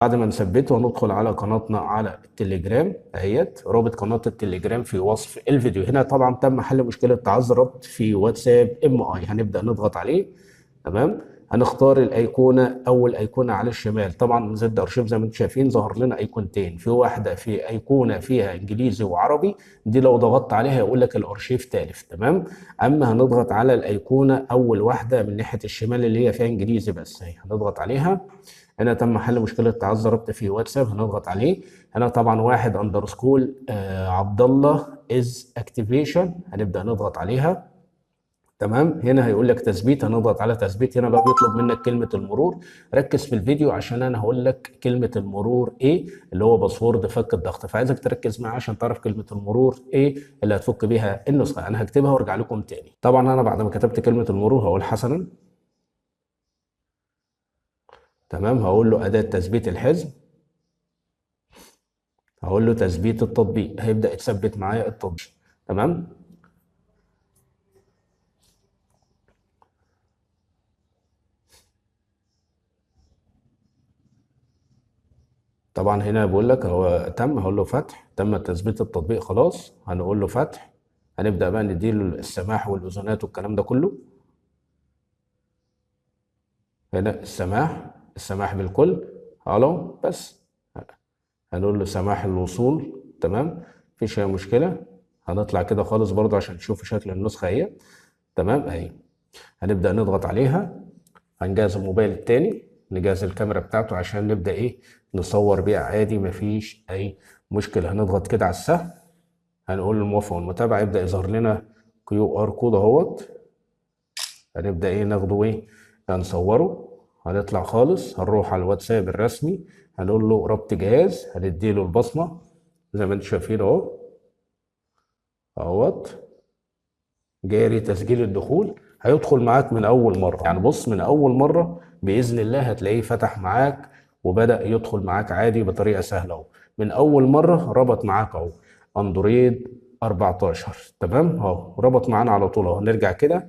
بعد ما نثبته هندخل على قناتنا على التليجرام اهيت. رابط قناة التليجرام في وصف الفيديو. هنا طبعا تم حل مشكلة تعذر ربط في واتساب MI. هنبدأ نضغط عليه. تمام. هنختار الايقونه، اول ايقونه على الشمال. طبعا زد ارشيف زي ما انتم شايفين ظهر لنا ايقونتين، في واحده في ايقونه فيها انجليزي وعربي، دي لو ضغطت عليها يقول لك الارشيف تالف. تمام. اما هنضغط على الايقونه اول واحده من ناحيه الشمال اللي هي فيها انجليزي بس، هي هنضغط عليها. هنا تم حل مشكله تعذر ربط في واتساب، هنضغط عليه. هنا طبعا واحد اندرسكول عبد الله از اكتيفيشن، هنبدا نضغط عليها. تمام. هنا هيقول لك تثبيت، هنضغط على تثبيت. هنا بقى بيطلب منك كلمة المرور. ركز في الفيديو عشان انا هقول لك كلمة المرور ايه، اللي هو باسورد فك الضغط، فعايزك تركز معايا عشان تعرف كلمة المرور ايه اللي هتفك بيها النسخة. انا هكتبها وارجع لكم تاني. طبعا انا بعد ما كتبت كلمة المرور هقول حسنا. تمام. هقول له أداة تثبيت الحزم، هقول له تثبيت التطبيق، هيبدأ يثبت معايا التطبيق. تمام. طبعا هنا بيقول لك هو تم، هقول له فتح، تم تثبيت التطبيق خلاص، هنقول له فتح. هنبدأ بقى نديله السماح والأذونات والكلام ده كله. هنا السماح، السماح بالكل. الو بس. هنقول له سماح الوصول. تمام. مفيش اي مشكلة. هنطلع كده خالص برضه عشان تشوفوا شكل النسخة اهي. تمام اهي. هنبدأ نضغط عليها. هنجهز الموبايل التاني، نجهز الكاميرا بتاعته عشان نبدأ ايه نصور بيها عادي، مفيش اي مشكلة. هنضغط كده على السهم، هنقول الموافقة والمتابعة، يبدأ يظهر لنا QR كود اهوت. هنبدأ ايه ناخده ايه هنصوره. هنطلع خالص، هنروح على الواتساب الرسمي، هنقول له ربط جهاز، هنديله البصمة زي ما انتم شايفين اهو اهوت. جاري تسجيل الدخول. هيدخل معاك من اول مره، يعني بص من اول مره باذن الله هتلاقيه فتح معاك وبدا يدخل معاك عادي بطريقه سهله اهو. من اول مره ربط معاك اهو. اندرويد 14. تمام اهو ربط معانا على طول اهو. نرجع كده